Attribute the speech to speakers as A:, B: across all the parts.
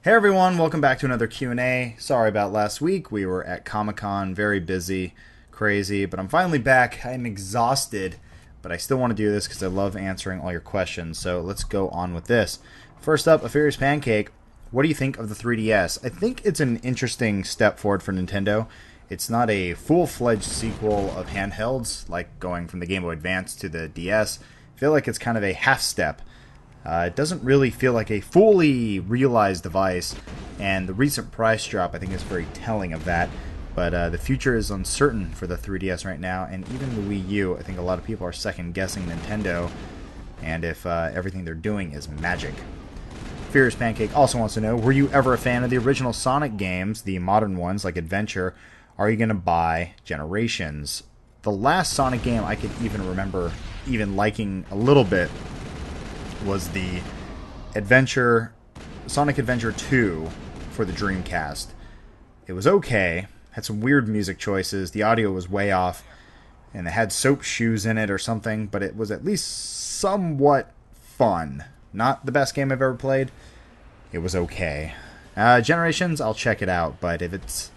A: Hey everyone, welcome back to another Q&A. Sorry about last week. We were at Comic-Con, very busy, crazy, but I'm finally back. I'm exhausted, but I still want to do this because I love answering all your questions. So let's go on with this. First up, A Furious Pancake. What do you think of the 3DS? I think it's an interesting step forward for Nintendo. It's not a full-fledged sequel of handhelds, like going from the Game Boy Advance to the DS. I feel like it's kind of a half step. It doesn't really feel like a fully realized device, and the recent price drop I think is very telling of that. But the future is uncertain for the 3DS right now, and even the Wii U. I think a lot of people are second-guessing Nintendo, and if everything they're doing is magic. Furious Pancake also wants to know, were you ever a fan of the original Sonic games, the modern ones like Adventure? Are you going to buy Generations? The last Sonic game I could even remember even liking a little bit was the Sonic Adventure 2 for the Dreamcast. It was okay, had some weird music choices, the audio was way off, and it had soap shoes in it or something, but it was at least somewhat fun. Not the best game I've ever played. It was okay. Generations, I'll check it out, but if it's...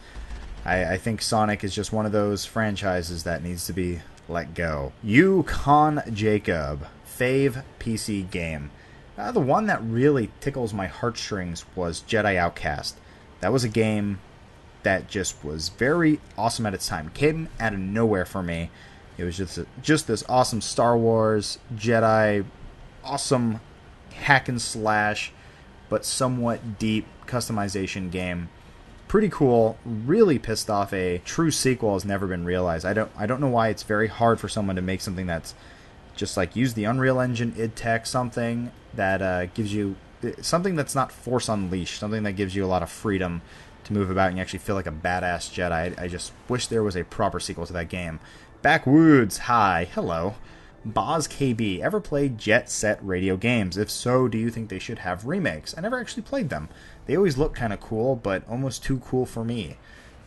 A: I think Sonic is just one of those franchises that needs to be let go. Yukon Jacob. Fave PC game. The one that really tickles my heartstrings was Jedi Outcast. That was a game that just was very awesome at its time. Came out of nowhere for me. It was just this awesome Star Wars, Jedi, awesome hack and slash, but somewhat deep customization game. Pretty cool. Really pissed off a true sequel has never been realized. I don't know why it's very hard for someone to make something that's just like use the Unreal Engine id Tech, something that gives you something that's not Force Unleashed, something that gives you a lot of freedom to move about and you actually feel like a badass Jedi. I just wish there was a proper sequel to that game. Backwoods, hi, hello. Boz KB, ever played Jet Set radio games? If so, do you think they should have remakes? I never actually played them. They always look kind of cool, but almost too cool for me.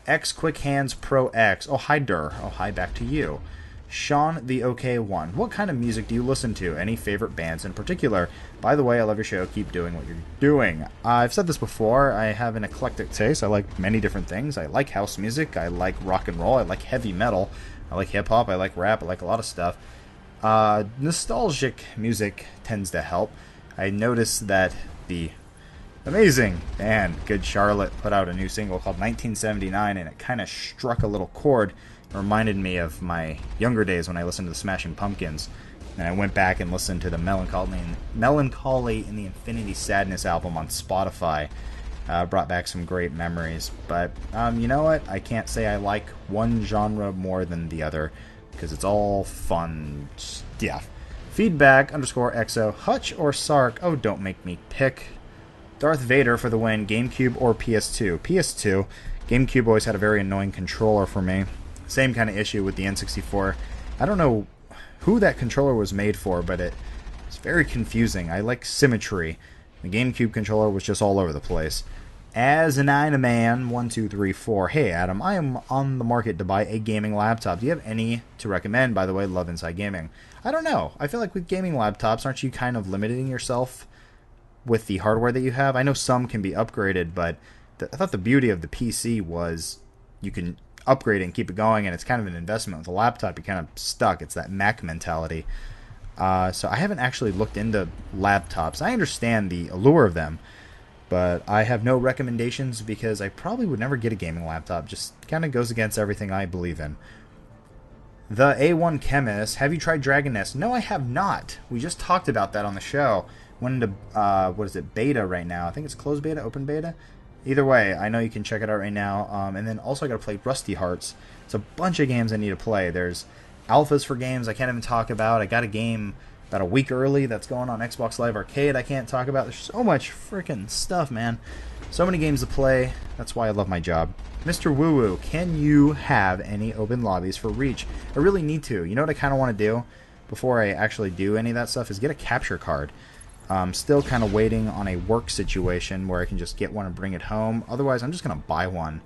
A: X Quick Hands Pro X, oh hi Dur, oh hi back to you. Sean the OK One. What kind of music do you listen to? Any favorite bands in particular? By the way, I love your show. Keep doing what you're doing. I've said this before. I have an eclectic taste. I like many different things. I like house music. I like rock and roll. I like heavy metal. I like hip hop. I like rap. I like a lot of stuff. Nostalgic music tends to help. I noticed that the amazing band Good Charlotte put out a new single called 1979, and it kind of struck a little chord. Reminded me of my younger days when I listened to the Smashing Pumpkins, and I went back and listened to the Melancholy in the Infinity Sadness album on Spotify. Brought back some great memories, but you know what? I can't say I like one genre more than the other because it's all fun stuff. Feedback _XO Hutch or Sark? Oh, don't make me pick. Darth Vader for the win. GameCube or PS2? PS2. GameCube always had a very annoying controller for me. Same kind of issue with the N64. I don't know who that controller was made for, but it's very confusing. I like symmetry. The GameCube controller was just all over the place. As an man, 1234. Hey Adam, I am on the market to buy a gaming laptop. Do you have any to recommend? By the way, love Inside Gaming. I don't know. I feel like with gaming laptops, aren't you kind of limiting yourself with the hardware that you have? I know some can be upgraded, but I thought the beauty of the PC was you can upgrade and keep it going, and it's kind of an investment. With a laptop, you're kind of stuck. It's that Mac mentality. So I haven't actually looked into laptops. I understand the allure of them, but I have no recommendations because I probably would never get a gaming laptop. Just kind of goes against everything I believe in. The A1 Chemist, have you tried Dragon Nest? No, I have not. We just talked about that on the show. Went into, beta right now. I think it's closed beta, open beta. Either way, I know you can check it out right now. And then also I got to play Rusty Hearts. It's a bunch of games I need to play. There's alphas for games I can't even talk about. I got a game about a week early that's going on Xbox Live Arcade I can't talk about. There's so much freaking stuff, man. So many games to play. That's why I love my job. Mr. Woo Woo, can you have any open lobbies for Reach? I really need to. You know what I kind of want to do before I actually do any of that stuff is get a capture card. Still kind of waiting on a work situation where I can just get one and bring it home. Otherwise, I'm just going to buy one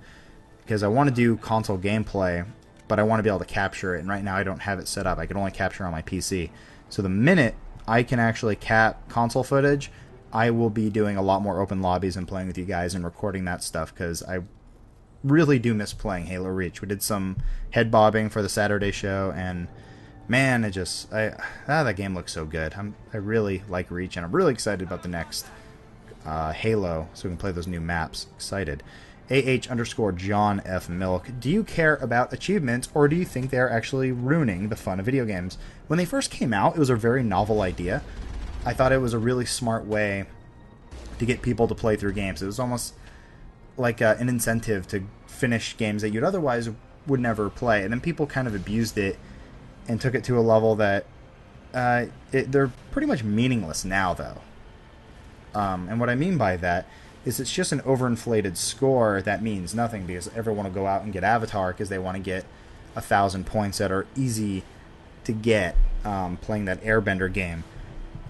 A: because I want to do console gameplay, but I want to be able to capture it. And right now, I don't have it set up. I can only capture on my PC. So the minute I can actually cap console footage, I will be doing a lot more open lobbies and playing with you guys and recording that stuff, because I really do miss playing Halo Reach. We did some head bobbing for the Saturday show, and man, that game looks so good. I really like Reach, and I'm really excited about the next Halo, so we can play those new maps. Excited. AH_John F. Milk. Do you care about achievements, or do you think they're actually ruining the fun of video games? When they first came out, it was a very novel idea. I thought it was a really smart way to get people to play through games. It was almost like an incentive to finish games that you'd otherwise would never play. And then people kind of abused it and took it to a level that they're pretty much meaningless now, though. And what I mean by that is it's just an overinflated score that means nothing, because everyone will go out and get Avatar because they want to get 1,000 points that are easy to get playing that Airbender game.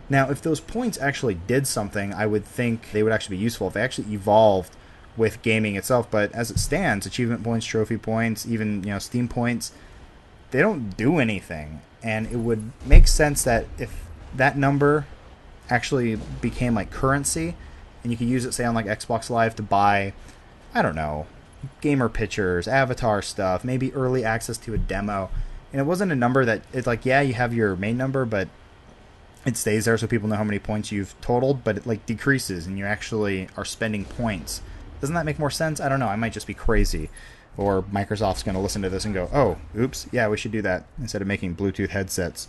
A: Now, if those points actually did something, I would think they would actually be useful if they actually evolved with gaming itself. But as it stands, achievement points, trophy points, even Steam points, they don't do anything. And it would make sense that if that number actually became like currency, and you could use it, say, on like Xbox Live to buy, I don't know, gamer pictures, Avatar stuff, maybe early access to a demo. And it wasn't a number that, it's like, yeah, you have your main number, but it stays there so people know how many points you've totaled, but it like decreases and you actually are spending points. Doesn't that make more sense? I don't know. I might just be crazy. Or Microsoft's going to listen to this and go, oh, oops, yeah, we should do that instead of making Bluetooth headsets.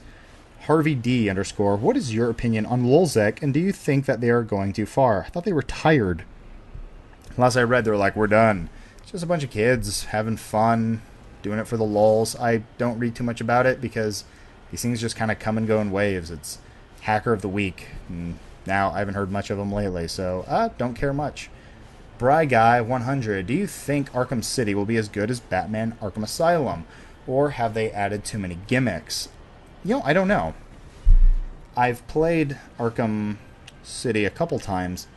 A: Harvey D _, what is your opinion on Lulzek, and do you think that they are going too far? I thought they were tired. Last I read, they were like, we're done. It's just a bunch of kids having fun, doing it for the lulz. I don't read too much about it because these things just kind of come and go in waves. It's Hacker of the Week, and now I haven't heard much of them lately, so don't care much. Bry Guy 100, do you think Arkham City will be as good as Batman Arkham Asylum, or have they added too many gimmicks? I don't know. I've played Arkham City a couple times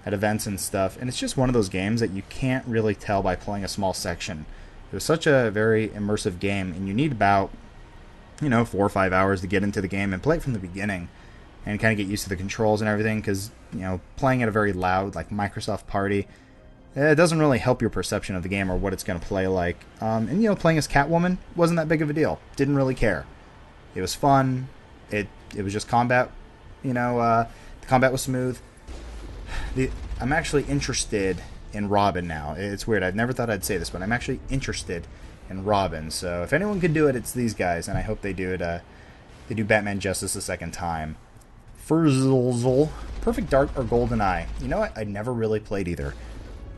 A: at events and stuff, and it's just one of those games that you can't really tell by playing a small section. It was such a very immersive game, and you need about 4 or 5 hours to get into the game and play it from the beginning and kind of get used to the controls and everything, because playing at a very loud like Microsoft party, it doesn't really help your perception of the game or what it's going to play like. And playing as Catwoman wasn't that big of a deal. Didn't really care. It was fun. It was just combat. The combat was smooth. I'm actually interested in Robin now. It's weird. I've never thought I'd say this, but I'm actually interested in Robin. So if anyone could do it, it's these guys, and I hope they do it. They do Batman justice a second time. Furzulzul, Perfect Dark or GoldenEye? You know what? I never really played either.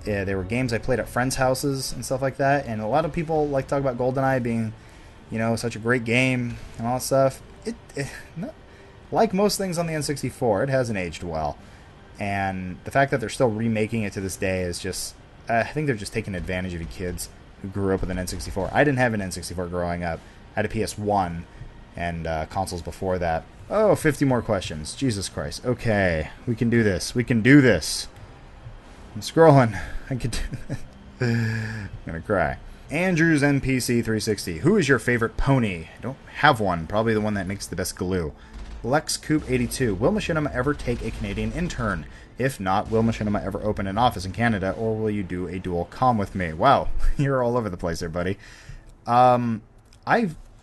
A: There were games I played at friends' houses and stuff like that, and a lot of people like to talk about GoldenEye being such a great game and all that stuff. Like most things on the N64, it hasn't aged well. And the fact that they're still remaking it to this day is just, I think they're just taking advantage of you kids who grew up with an N64. I didn't have an N64 growing up. I had a PS1 and consoles before that. Oh, 50 more questions. Jesus Christ. Okay, we can do this. We can do this. I'm scrolling. I could do this. I'm going to cry. Andrews NPC 360. Who is your favorite pony? I don't have one. Probably the one that makes the best glue. Lex Coop 82. Will Machinima ever take a Canadian intern? If not, will Machinima ever open an office in Canada, or will you do a dual comm with me? Wow, you're all over the place there, buddy.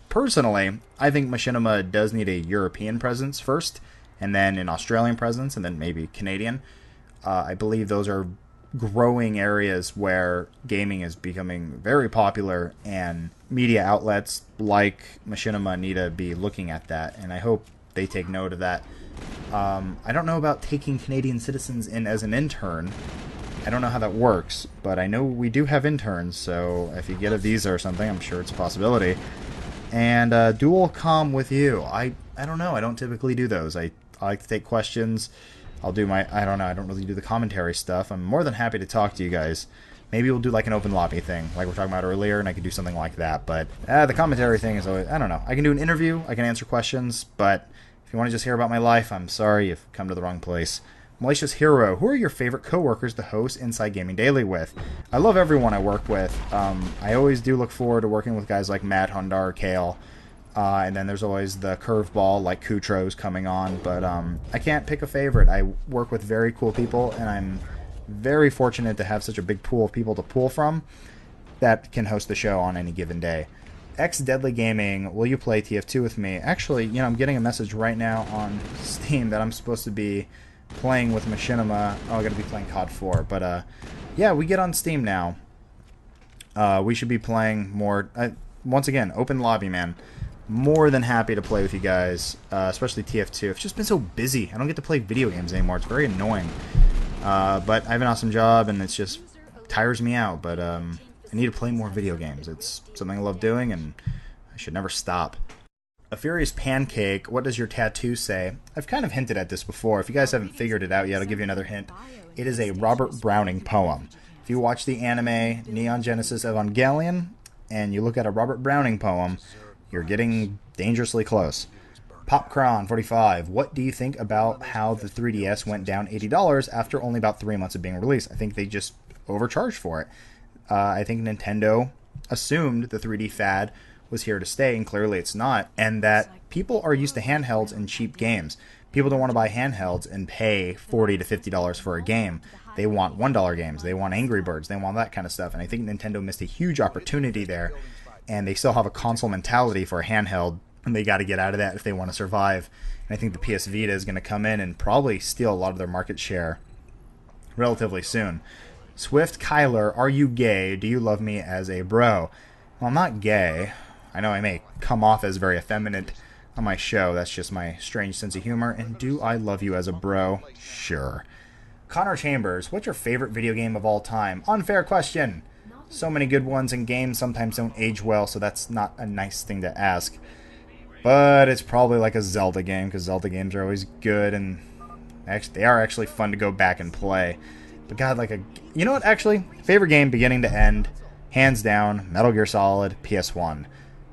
A: Personally, I think Machinima does need a European presence first, and then an Australian presence, and then maybe Canadian. I believe those are growing areas where gaming is becoming very popular, and media outlets like Machinima need to be looking at that, and I hope they take note of that. I don't know about taking Canadian citizens in as an intern. I don't know how that works, but I know we do have interns, so if you get a visa or something, I'm sure it's a possibility. And dual comm with you. I don't know. I don't typically do those. I like to take questions. I'll do my, I don't really do the commentary stuff. I'm more than happy to talk to you guys. Maybe we'll do like an open lobby thing, like we were talking about earlier, and I could do something like that. But the commentary thing is always, I don't know. I can do an interview, I can answer questions, but if you want to just hear about my life, I'm sorry, you've come to the wrong place. Malicious Hero, who are your favorite coworkers to host Inside Gaming Daily with? I love everyone I work with. I always do look forward to working with guys like Matt, Hundar, Kale. And then there's always the curveball like Kutro's coming on. But I can't pick a favorite. I work with very cool people, and I'm very fortunate to have such a big pool of people to pull from that can host the show on any given day. X Deadly Gaming, will you play TF2 with me? Actually, you know, I'm getting a message right now on Steam that I'm supposed to be playing with Machinima. Oh, I'm going to be playing COD 4. But, yeah, we get on Steam now. We should be playing more. Once again, open lobby, man. More than happy to play with you guys, especially TF2. It's just been so busy. I don't get to play video games anymore. It's very annoying. But I have an awesome job, and it's just tires me out. But I need to play more video games. It's something I love doing, and I should never stop. A Furious Pancake, what does your tattoo say? I've kind of hinted at this before. If you guys haven't figured it out yet, I'll give you another hint. It is a Robert Browning poem. If you watch the anime Neon Genesis Evangelion, and you look at a Robert Browning poem, you're getting dangerously close. Popcron45, what do you think about how the 3DS went down $80 after only about 3 months of being released? I think they just overcharged for it. I think Nintendo assumed the 3D fad was here to stay, and clearly it's not, and that people are used to handhelds and cheap games. People don't want to buy handhelds and pay $40 to $50 for a game. They want $1 games. They want Angry Birds. They want that kind of stuff, and I think Nintendo missed a huge opportunity there, and they still have a console mentality for a handheld, and they got to get out of that if they want to survive. And I think the PS Vita is going to come in and probably steal a lot of their market share relatively soon. Swift Kyler, are you gay? Do you love me as a bro? Well, I'm not gay. I know I may come off as very effeminate on my show. That's just my strange sense of humor. And do I love you as a bro? Sure. Connor Chambers, what's your favorite video game of all time? Unfair question. So many good ones, and games sometimes don't age well, so that's not a nice thing to ask. But it's probably like a Zelda game, because Zelda games are always good, and actually, they are actually fun to go back and play. But God, you know what, actually? Favorite game, beginning to end, hands down, Metal Gear Solid, PS1.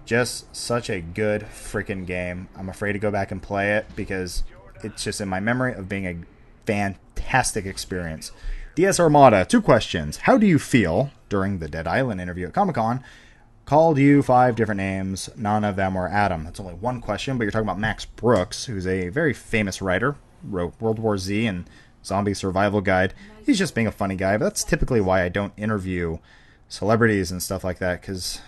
A: Just such a good freaking game. I'm afraid to go back and play it, because it's just in my memory of being a fantastic experience. DS Armada, 2 questions. How do you feel during the Dead Island interview at Comic-Con? Called you 5 different names. None of them were Adam. That's only one question, but you're talking about Max Brooks, who's a very famous writer. Wrote World War Z and Zombie Survival Guide. He's just being a funny guy, but that's typically why I don't interview celebrities and stuff like that, because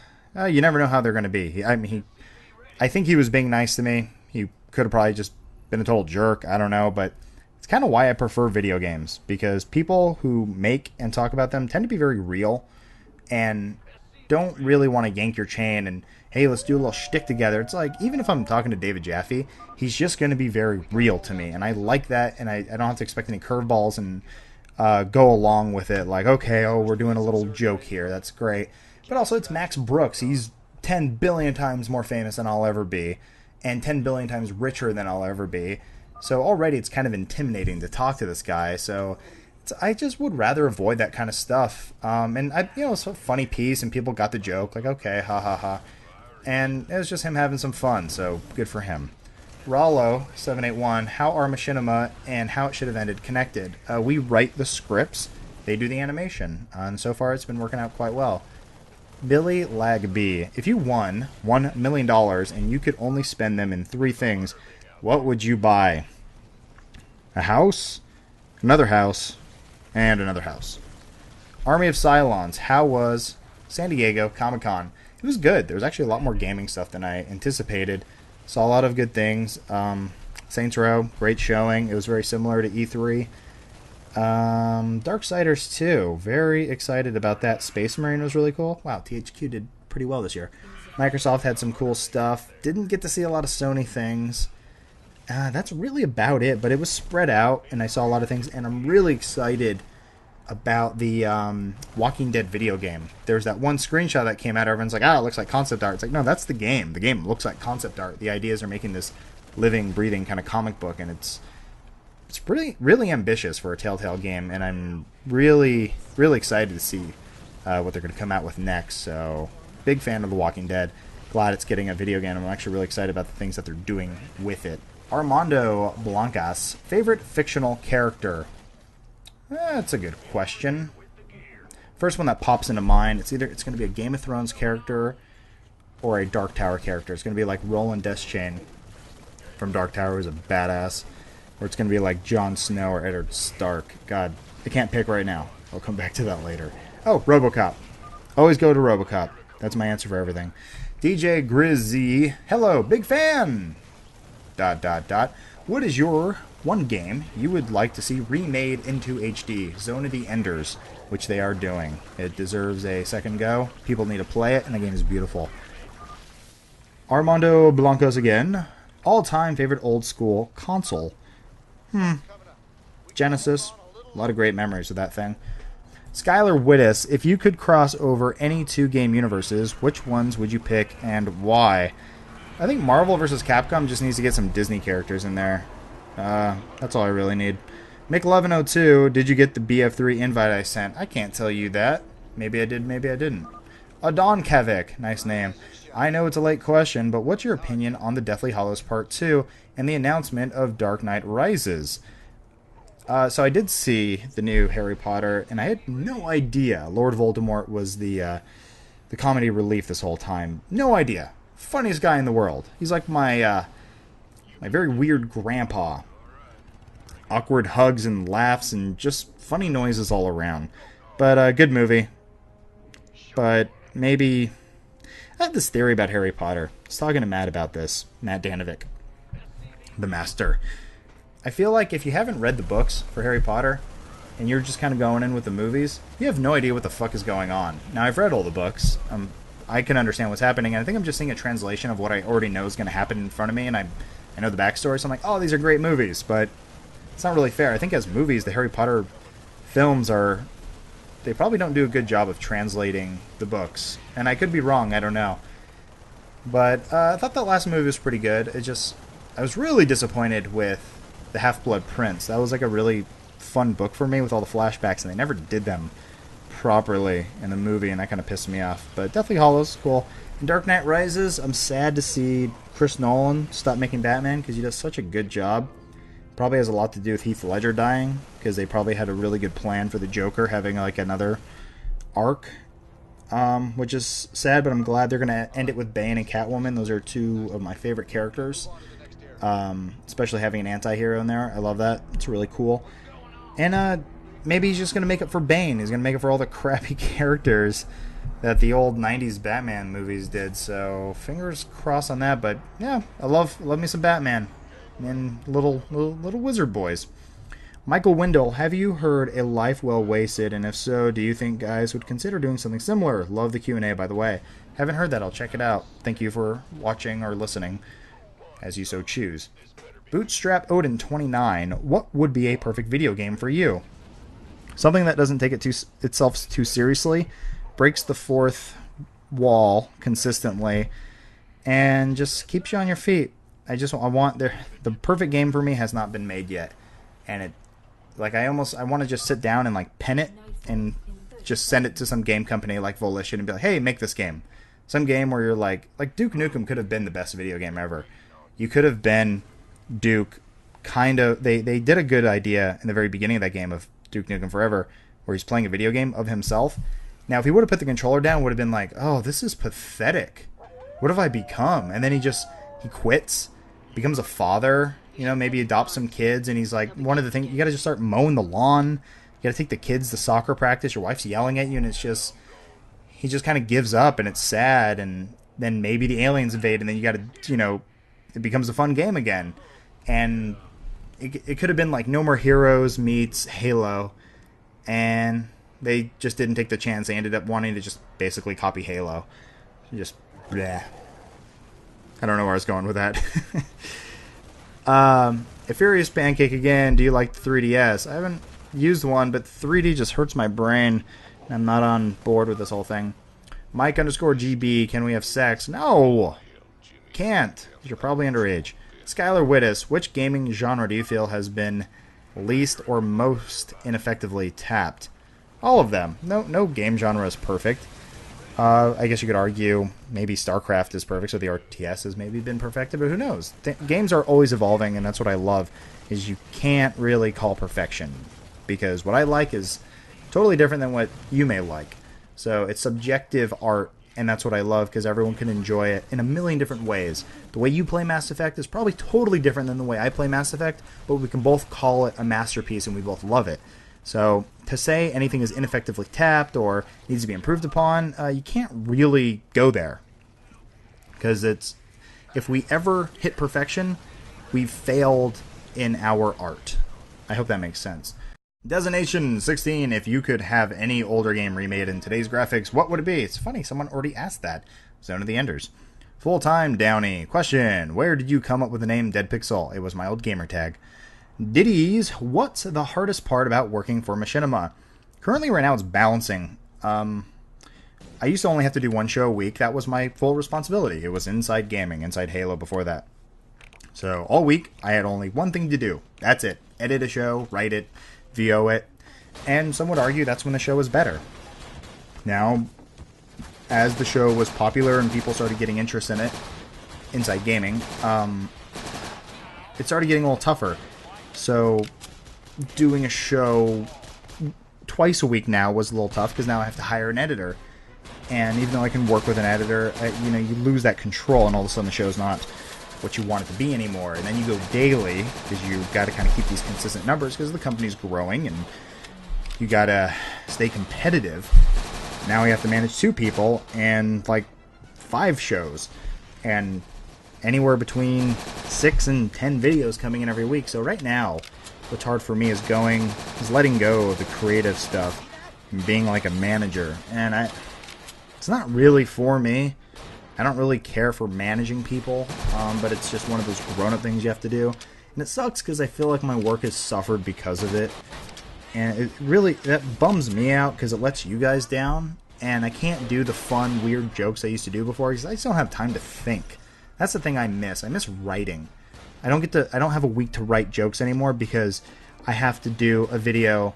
A: you never know how they're going to be. I think he was being nice to me. He could have probably just been a total jerk. I don't know, but it's kind of why I prefer video games, because people who make and talk about them tend to be very real and don't really want to yank your chain and, hey, let's do a little shtick together. It's like, even if I'm talking to David Jaffe, he's just going to be very real to me, and I like that, and I don't have to expect any curveballs and go along with it like, okay, we're doing a little joke here. That's great. But also, it's Max Brooks. He's 10 billion times more famous than I'll ever be, and 10 billion times richer than I'll ever be. So already it's kind of intimidating to talk to this guy. So I just would rather avoid that kind of stuff. And it's a funny piece, and people got the joke, like, okay, ha ha ha. And it was just him having some fun, so good for him. Rollo781, how are Machinima and How It Should Have Ended connected? We write the scripts, they do the animation, and so far it's been working out quite well. Billy Lag B, if you won $1 million and you could only spend them in 3 things, what would you buy? A house, another house, and another house. Army of Cylons, how was San Diego Comic-Con? It was good. There was actually a lot more gaming stuff than I anticipated. Saw a lot of good things. Saints Row, great showing. It was very similar to E3. Darksiders 2, very excited about that. Space Marine was really cool. Wow, THQ did pretty well this year. Microsoft had some cool stuff. Didn't get to see a lot of Sony things. That's really about it, but it was spread out, and I saw a lot of things, and I'm really excited about the Walking Dead video game. There's that one screenshot that came out, everyone's like, it looks like concept art. It's like, no, that's the game. The game looks like concept art. The ideas are making this living, breathing kind of comic book, and it's really ambitious for a Telltale game, and I'm really, really excited to see what they're going to come out with next. So, big fan of The Walking Dead. Glad it's getting a video game. I'm actually really excited about the things that they're doing with it. Armando Blancas, favorite fictional character? That's a good question. First one that pops into mind, it's going to be a Game of Thrones character, or a Dark Tower character. It's going to be like Roland Deschain from Dark Tower, who's a badass. Or it's going to be like Jon Snow or Eddard Stark. God, I can't pick right now. I'll come back to that later. Oh, RoboCop. Always go to RoboCop. That's my answer for everything. DJ Grizzy. Hello, big fan! ... What is your one game you would like to see remade into HD? Zone of the Enders, which they are doing. It deserves a second go. People need to play it, and the game is beautiful. Armando Blancos again. All-time favorite old-school console. Genesis. A lot of great memories of that thing. Skylar Wittes, if you could cross over any two game universes, which ones would you pick and why? I think Marvel vs. Capcom just needs to get some Disney characters in there. That's all I really need. McLovin02, did you get the BF3 invite I sent? I can't tell you that. Maybe I did, maybe I didn't. Adon Kavik, nice name. I know it's a late question, but what's your opinion on the Deathly Hallows Part 2 and the announcement of Dark Knight Rises? So I did see the new Harry Potter, and I had no idea Lord Voldemort was the comedy relief this whole time. No idea. Funniest guy in the world. He's like my very weird grandpa. Awkward hugs and laughs and just funny noises all around. But good movie. But maybe... I have this theory about Harry Potter. I was talking to Matt about this. Matt Danovic. The master. I feel like if you haven't read the books for Harry Potter, and you're just kind of going in with the movies, you have no idea what the fuck is going on. Now, I've read all the books. I can understand what's happening, and I think I'm just seeing a translation of what I already know is going to happen in front of me, and I know the backstory, so I'm like, oh, these are great movies, but it's not really fair. I think as movies, the Harry Potter films are... They probably don't do a good job of translating the books. And I could be wrong, I don't know. But I thought that last movie was pretty good. I was really disappointed with The Half-Blood Prince. That was like a really fun book for me with all the flashbacks, and they never did them properly in the movie, and that kind of pissed me off. But Deathly Hallows, cool. In Dark Knight Rises, I'm sad to see Chris Nolan stop making Batman, because he does such a good job. Probably has a lot to do with Heath Ledger dying, because they probably had a really good plan for the Joker having like another arc, which is sad, but I'm glad they're going to end it with Bane and Catwoman. Those are two of my favorite characters, especially having an anti-hero in there. I love that. It's really cool. And maybe he's just going to make it for Bane. He's going to make it for all the crappy characters that the old 90s Batman movies did, so fingers crossed on that. But yeah, I love me some Batman. And little wizard boys. Michael Wendell, have you heard A Life Well Wasted? And if so, do you think guys would consider doing something similar? Love the Q&A, by the way. Haven't heard that. I'll check it out. Thank you for watching or listening, as you so choose. Bootstrap Odin 29. What would be a perfect video game for you? Something that doesn't take itself too seriously, breaks the fourth wall consistently, and just keeps you on your feet. I want the perfect game for me has not been made yet, and I want to just sit down and like pen it and just send it to some game company like Volition and be like, hey, make this game. Some game where you're like Duke Nukem could have been the best video game ever. You could have been Duke. Kind of, they did a good idea in the very beginning of that game of Duke Nukem Forever, where he's playing a video game of himself. Now, if he would have put the controller down, it would have been like, oh, this is pathetic. What have I become? And then he quits, becomes a father, maybe adopts some kids, and he's like, one of the things, you got to just start mowing the lawn, you got to take the kids to soccer practice, your wife's yelling at you, and he just kind of gives up, and it's sad, and then maybe the aliens invade, and then you got to, it becomes a fun game again. And it could have been like No More Heroes meets Halo, and they just didn't take the chance. They ended up wanting to just basically copy Halo. Just, bleh. I don't know where I was going with that. A Furious Pancake again. Do you like the 3DS? I haven't used one, but 3D just hurts my brain. I'm not on board with this whole thing. Mike_GB. Can we have sex? No! Can't. You're probably underage. Skylar Wittes. Which gaming genre do you feel has been least or most ineffectively tapped? All of them. No game genre is perfect. I guess you could argue maybe StarCraft is perfect, so the RTS has maybe been perfected, but who knows? Games are always evolving, and that's what I love, is you can't really call perfection, because what I like is totally different than what you may like. So it's subjective art and that's what I love, because everyone can enjoy it in a million different ways. The way you play Mass Effect is probably totally different than the way I play Mass Effect, but we can both call it a masterpiece and we both love it. So to say anything is ineffectively tapped or needs to be improved upon, you can't really go there. Because if we ever hit perfection, we've failed in our art. I hope that makes sense. Designation 16, if you could have any older game remade in today's graphics, what would it be? It's funny, someone already asked that. Zone of the Enders. Full-time Downey. Question, where did you come up with the name Dead Pixel? It was my old gamer tag. Diddy's, what's the hardest part about working for Machinima? Currently, right now, it's balancing. I used to only have to do one show a week. That was my full responsibility. It was Inside Gaming, Inside Halo before that. So all week, I had only one thing to do. That's it. Edit a show, write it, VO it, and some would argue that's when the show was better. Now, as the show was popular and people started getting interest in it, Inside Gaming, it started getting a little tougher. So doing a show twice a week now was a little tough, because now I have to hire an editor. And even though I can work with an editor, you lose that control, and all of a sudden the show's not what you want it to be anymore. And then you go daily, because you got to kind of keep these consistent numbers, because the company's growing and you got to stay competitive. Now we have to manage 2 people and like 5 shows, and anywhere between 6 and 10 videos coming in every week. So right now, what's hard for me is letting go of the creative stuff and being like a manager. And it's not really for me. I don't really care for managing people, but it's just one of those grown-up things you have to do. And it sucks because I feel like my work has suffered because of it. And that bums me out, because it lets you guys down. And I can't do the fun, weird jokes I used to do before, because I just don't have time to think. That's the thing I miss. I miss writing. I don't have a week to write jokes anymore, because I have to do a video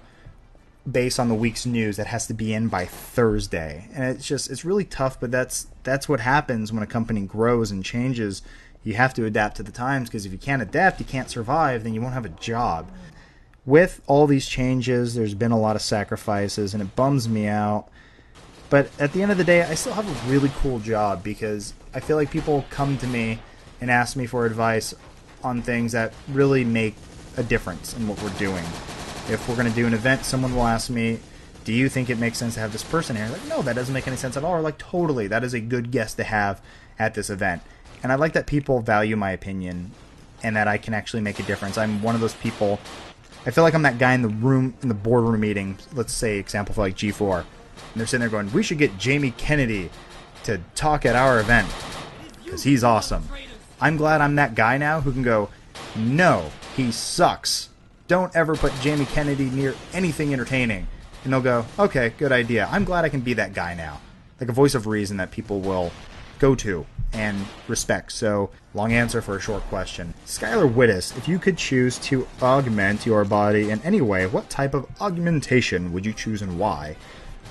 A: based on the week's news that has to be in by Thursday. And it's really tough, but that's what happens when a company grows and changes. You have to adapt to the times, because if you can't adapt, you can't survive, then you won't have a job. With all these changes, there's been a lot of sacrifices, and it bums me out. But at the end of the day, I still have a really cool job, because I feel like people come to me and ask me for advice on things that really make a difference in what we're doing. If we're going to do an event, someone will ask me, do you think it makes sense to have this person here? Like, no, that doesn't make any sense at all. Or like, totally, that is a good guest to have at this event. And I like that people value my opinion and that I can actually make a difference. I'm one of those people. I feel like I'm that guy in the boardroom meeting. Let's say, example for like G4. And they're sitting there going, we should get Jamie Kennedy to talk at our event, because he's awesome. I'm glad I'm that guy now who can go, no, he sucks. Don't ever put Jamie Kennedy near anything entertaining. And they'll go, okay, good idea. I'm glad I can be that guy now. Like a voice of reason that people will go to and respect. So, long answer for a short question. Skylar Wittes, if you could choose to augment your body in any way, what type of augmentation would you choose and why?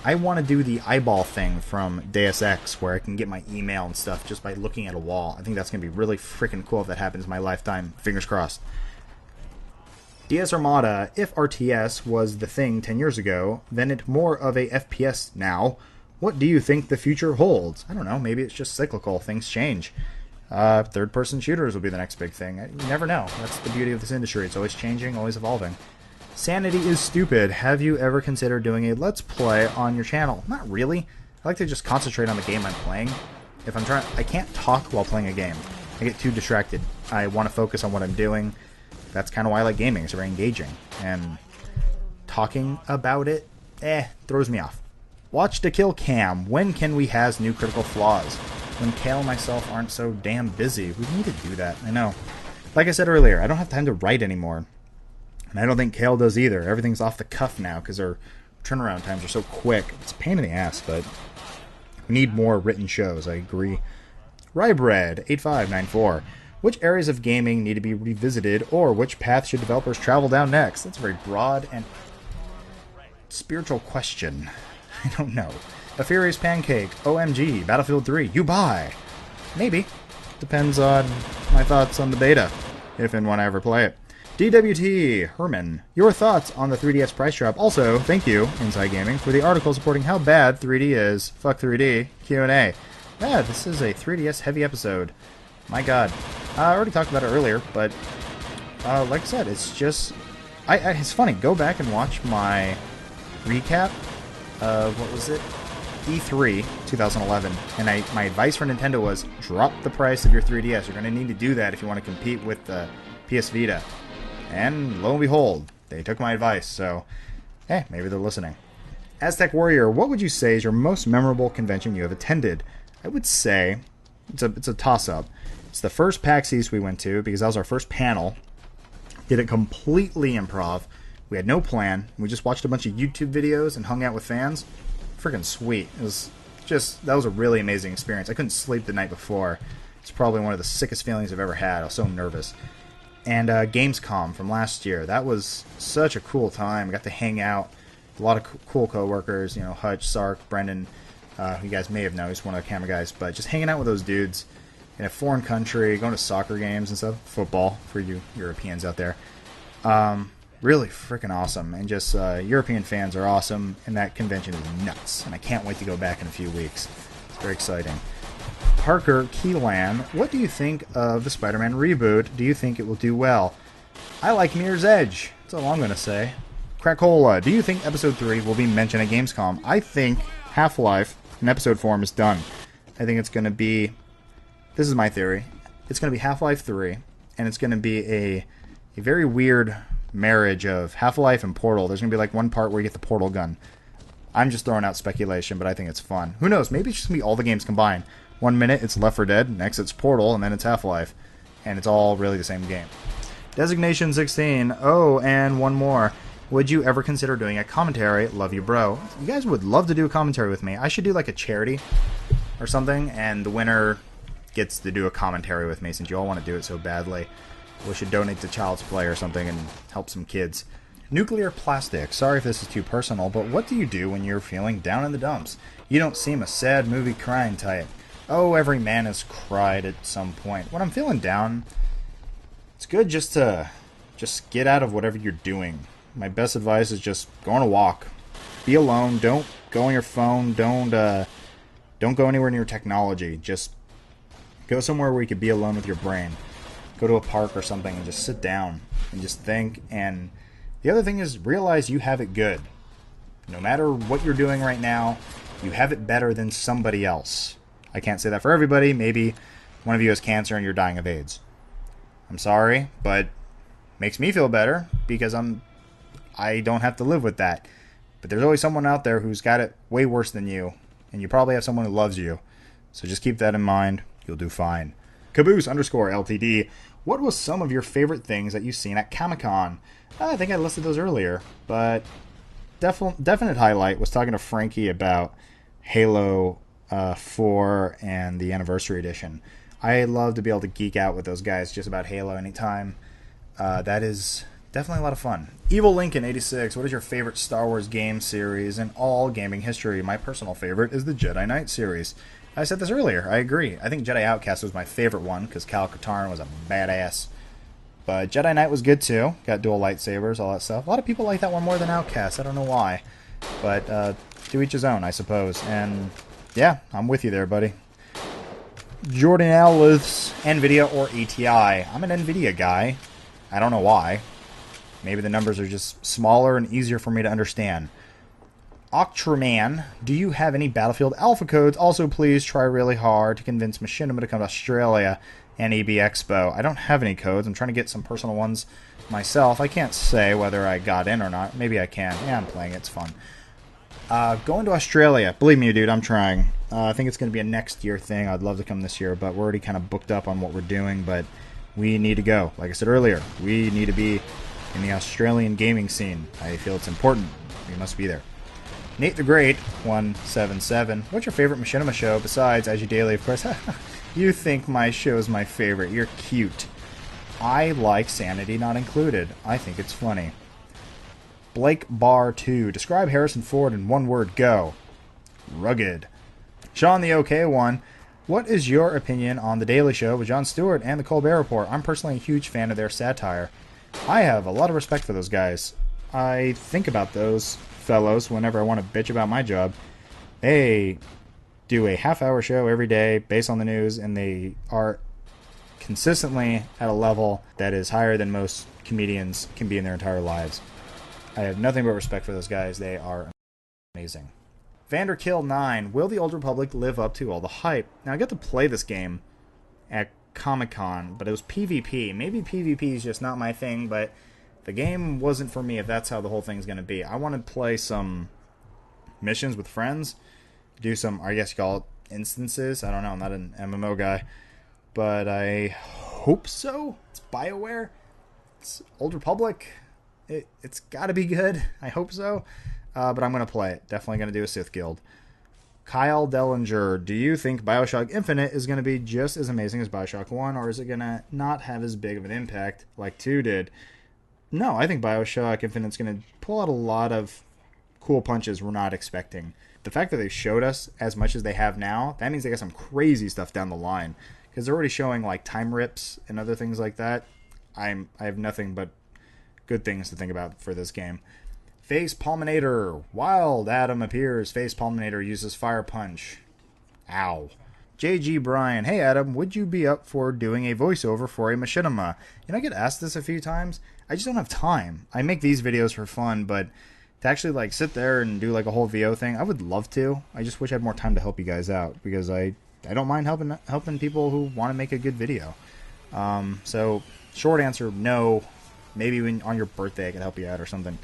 A: I want to do the eyeball thing from Deus Ex, where I can get my email and stuff just by looking at a wall. I think that's going to be really freaking cool if that happens in my lifetime. Fingers crossed. DS Armada, if RTS was the thing 10 years ago, then it's more of a FPS now. What do you think the future holds? I don't know, maybe it's just cyclical, things change. Third-person shooters will be the next big thing. You never know. That's the beauty of this industry. It's always changing, always evolving. Sanity is stupid. Have you ever considered doing a Let's Play on your channel? Not really. I like to just concentrate on the game I'm playing. If I'm trying, I can't talk while playing a game. I get too distracted. I want to focus on what I'm doing. That's kind of why I like gaming. It's very engaging. And talking about it, throws me off. Watch to Kill Cam. When can we has new critical flaws? When Kale and myself aren't so damn busy. We need to do that. I know. Like I said earlier, I don't have time to write anymore. And I don't think Kale does either. Everything's off the cuff now because our turnaround times are so quick. It's a pain in the ass, but we need more written shows. I agree. Rybread8594. Which areas of gaming need to be revisited, or which path should developers travel down next? That's a very broad and spiritual question. I don't know. A Furious Pancake, OMG, Battlefield 3, you buy? Maybe. Depends on my thoughts on the beta, if and when I ever play it. DWT Herman, your thoughts on the 3DS price drop. Also, thank you, Inside Gaming, for the article supporting how bad 3D is. Fuck 3D. Q&A. Yeah, this is a 3DS heavy episode. My god. I already talked about it earlier, but like I said, it's just... it's funny. Go back and watch my recap of, what was it? E3 2011. And my advice for Nintendo was, drop the price of your 3DS. You're going to need to do that if you want to compete with the PS Vita. And lo and behold, they took my advice, so hey, maybe they're listening. Aztec Warrior, what would you say is your most memorable convention you have attended? I would say it's a toss-up. It's the first PAX East we went to, because that was our first panel. Did it completely improv. We had no plan. We just watched a bunch of YouTube videos and hung out with fans. Freaking sweet. It was just, that was a really amazing experience. I couldn't sleep the night before. It's probably one of the sickest feelings I've ever had. I was so nervous. And Gamescom from last year. That was such a cool time. I got to hang out with a lot of cool co-workers. You know, Hutch, Sark, Brendan, who you guys may have known. He's one of the camera guys. But just hanging out with those dudes in a foreign country, going to soccer games and stuff. Football, for you Europeans out there. Really freaking awesome. And just European fans are awesome. And that convention is nuts. And I can't wait to go back in a few weeks. It's very exciting. Parker Keelan, what do you think of the Spider-Man reboot? Do you think it will do well? I like Mirror's Edge. That's all I'm going to say. Crackola, do you think Episode 3 will be mentioned at Gamescom? I think Half-Life in episode form is done. I think it's going to be... This is my theory. It's going to be Half-Life 3, and it's going to be a very weird marriage of Half-Life and Portal. There's going to be like one part where you get the portal gun. I'm just throwing out speculation, but I think it's fun. Who knows? Maybe it's just going to be all the games combined. 1 minute it's Left 4 Dead, next it's Portal, and then it's Half-Life. And it's all really the same game. Designation 16. Oh, and one more. Would you ever consider doing a commentary? Love you, bro. You guys would love to do a commentary with me. I should do like a charity or something, and the winner gets to do a commentary with me since you all want to do it so badly. We should donate to Child's Play or something and help some kids. Nuclear Plastic. Sorry if this is too personal, but what do you do when you're feeling down in the dumps? You don't seem a sad movie crying type. Oh, every man has cried at some point. When I'm feeling down, it's good just to get out of whatever you're doing. My best advice is just go on a walk. Be alone. Don't go on your phone. Don't go anywhere near technology. Just go somewhere where you could be alone with your brain. Go to a park or something and just sit down and just think. And the other thing is realize you have it good. No matter what you're doing right now, you have it better than somebody else. I can't say that for everybody. Maybe one of you has cancer and you're dying of AIDS. I'm sorry, but it makes me feel better because I don't have to live with that. But there's always someone out there who's got it way worse than you, and you probably have someone who loves you. So just keep that in mind. You'll do fine. Caboose_LTD. What was some of your favorite things that you've seen at Comic-Con? I think I listed those earlier, but definite highlight was talking to Frankie about Halo 4 and the Anniversary Edition. I love to be able to geek out with those guys just about Halo anytime. That is definitely a lot of fun. Evil Lincoln 86. What is your favorite Star Wars game series in all gaming history? My personal favorite is the Jedi Knight series. I said this earlier. I agree. I think Jedi Outcast was my favorite one because Cal Katarn was a badass. But Jedi Knight was good too. Got dual lightsabers, all that stuff. A lot of people like that one more than Outcast. I don't know why. But to each his own, I suppose. And yeah, I'm with you there, buddy. Jordan Alice, NVIDIA or ATI? I'm an NVIDIA guy. I don't know why. Maybe the numbers are just smaller and easier for me to understand. Octraman, do you have any Battlefield Alpha codes? Also, please try really hard to convince Machinima to come to Australia and EB Expo. I don't have any codes. I'm trying to get some personal ones myself. I can't say whether I got in or not. Maybe I can. Yeah, I'm playing. It's fun. Going to Australia. Believe me, dude, I'm trying. I think it's going to be a next year thing. I'd love to come this year, but we're already kind of booked up on what we're doing, but we need to go. Like I said earlier, we need to be in the Australian gaming scene. I feel it's important. We must be there. Nate the Great, 177. What's your favorite Machinima show besides IG Daily, of course? You think my show's my favorite. You're cute. I like Sanity Not Included. I think it's funny. Blake Bar 2. Describe Harrison Ford in one word. Go. Rugged. Sean the OK One. What is your opinion on The Daily Show with Jon Stewart and The Colbert Report? I'm personally a huge fan of their satire. I have a lot of respect for those guys. I think about those fellows whenever I want to bitch about my job. They do a half-hour show every day based on the news, and they are consistently at a level that is higher than most comedians can be in their entire lives. I have nothing but respect for those guys. They are amazing. Vanderkill9, will the Old Republic live up to all the hype? Now, I got to play this game at Comic-Con, but it was PvP. Maybe PvP is just not my thing, but the game wasn't for me if that's how the whole thing's going to be. I want to play some missions with friends, do some, I guess you call it, instances. I don't know, I'm not an MMO guy, but I hope so. It's BioWare. It's Old Republic. It's got to be good. I hope so. But I'm going to play it. Definitely going to do a Sith Guild. Kyle Dellinger, do you think Bioshock Infinite is going to be just as amazing as Bioshock 1, or is it going to not have as big of an impact like 2 did? No, I think Bioshock Infinite's going to pull out a lot of cool punches we're not expecting. The fact that they showed us as much as they have now, that means they got some crazy stuff down the line. Because they're already showing like time rips and other things like that. I have nothing but good things to think about for this game. Face Palminator. Wild Adam appears. Face Palminator uses Fire Punch. Ow. JG Bryan. Hey Adam, would you be up for doing a voiceover for a Machinima? You know, I get asked this a few times. I just don't have time. I make these videos for fun, but to actually like sit there and do like a whole VO thing, I would love to. I just wish I had more time to help you guys out, because I don't mind helping people who want to make a good video. So short answer, no. Maybe on your birthday I could help you out or something.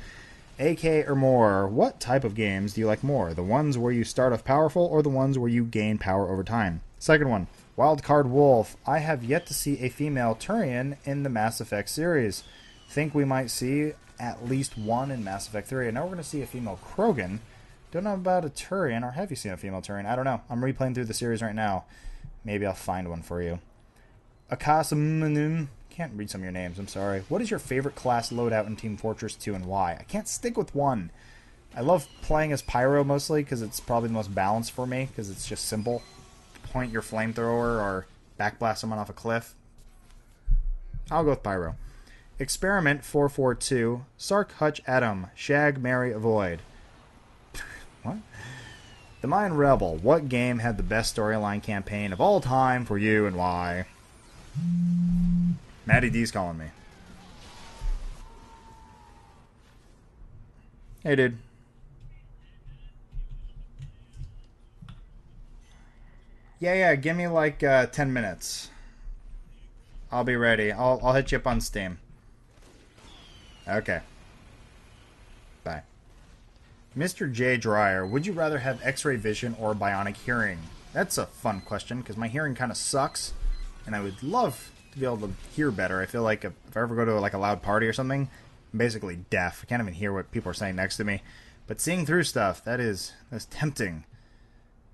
A: AK or more, what type of games do you like more? The ones where you start off powerful, or the ones where you gain power over time? Second one, Wildcard Wolf. I have yet to see a female Turian in the Mass Effect series. Think we might see at least one in Mass Effect 3. I know we're going to see a female Krogan. Don't know about a Turian, or have you seen a female Turian? I don't know. I'm replaying through the series right now. Maybe I'll find one for you. Akasamunum. Can't read some of your names, I'm sorry. What is your favorite class loadout in Team Fortress 2 and why? I can't stick with one. I love playing as Pyro mostly because it's probably the most balanced for me, because it's just simple. Point your flamethrower or backblast someone off a cliff. I'll go with Pyro. Experiment 442. Sark Hutch Adam. Shag Marry Avoid. What? The Mayan Rebel. What game had the best storyline campaign of all time for you and why? Matty D's calling me. Hey, dude. Yeah, give me like 10 minutes. I'll be ready. I'll hit you up on Steam. Okay. Bye. Mr. J. Dryer, would you rather have X-ray vision or bionic hearing? That's a fun question, because my hearing kind of sucks, and I would love to be able to hear better. I feel like if I ever go to like a loud party or something, I'm basically deaf. I can't even hear what people are saying next to me. But seeing through stuff, that's tempting.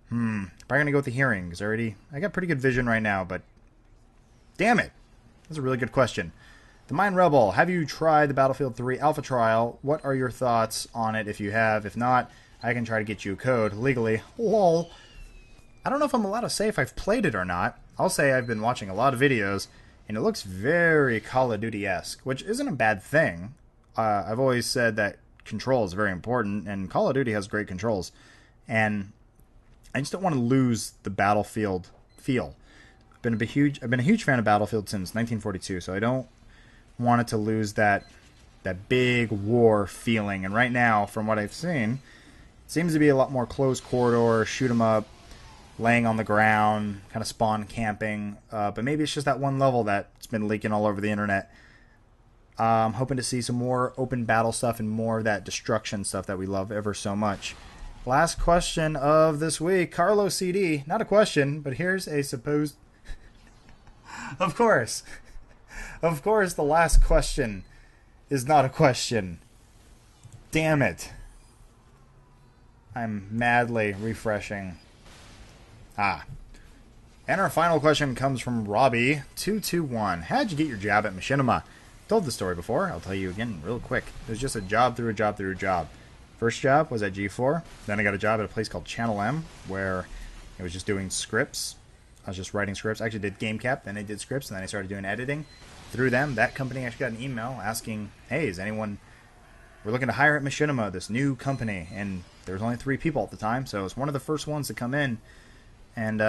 A: Probably gonna go with the hearing, because I got pretty good vision right now, but damn it. That's a really good question. The Mind Rebel, have you tried the Battlefield 3 alpha trial? What are your thoughts on it if you have? If not, I can try to get you a code legally. Lol. I don't know if I'm allowed to say if I've played it or not. I'll say I've been watching a lot of videos, and it looks very Call of Duty-esque, which isn't a bad thing. I've always said that control is very important, and Call of Duty has great controls. And I just don't want to lose the Battlefield feel. I've been a huge fan of Battlefield since 1942, so I don't want it to lose that big war feeling. And right now, from what I've seen, it seems to be a lot more closed corridor, shoot 'em up, laying on the ground, kind of spawn camping. But maybe it's just that one level that's been leaking all over the internet. I'm hoping to see some more open battle stuff and more of that destruction stuff that we love ever so much. Last question of this week. Carlo CD. Not a question, but here's a supposed... Of course, the last question is not a question. Damn it. I'm madly refreshing. And our final question comes from Robbie221. How'd you get your job at Machinima? Told the story before. I'll tell you again real quick. It was just a job through a job through a job. First job was at G4. Then I got a job at a place called Channel M, where I was just doing scripts. I was just writing scripts. I actually did game cap, then I did scripts, and then I started doing editing. through them, that company actually got an email asking, hey, is anyone... We're looking to hire at Machinima, this new company. And there was only 3 people at the time, so it was one of the first ones to come in. And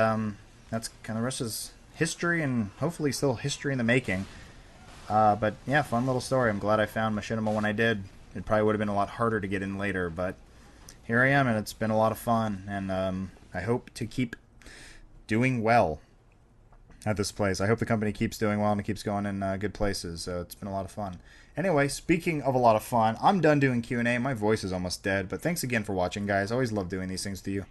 A: that's kind of the rest is history, and hopefully still history in the making. But yeah, fun little story. I'm glad I found Machinima when I did. It probably would have been a lot harder to get in later, but here I am, and it's been a lot of fun. And I hope to keep doing well at this place. I hope the company keeps doing well and it keeps going in good places. So it's been a lot of fun. Anyway, speaking of a lot of fun, I'm done doing Q&A. My voice is almost dead, but thanks again for watching, guys. I always love doing these things to you.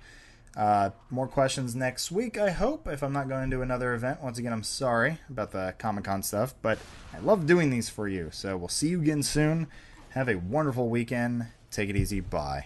A: More questions next week, I hope, if I'm not going to do another event. Once again, I'm sorry about the Comic-Con stuff, but I love doing these for you. So we'll see you again soon. Have a wonderful weekend. Take it easy. Bye.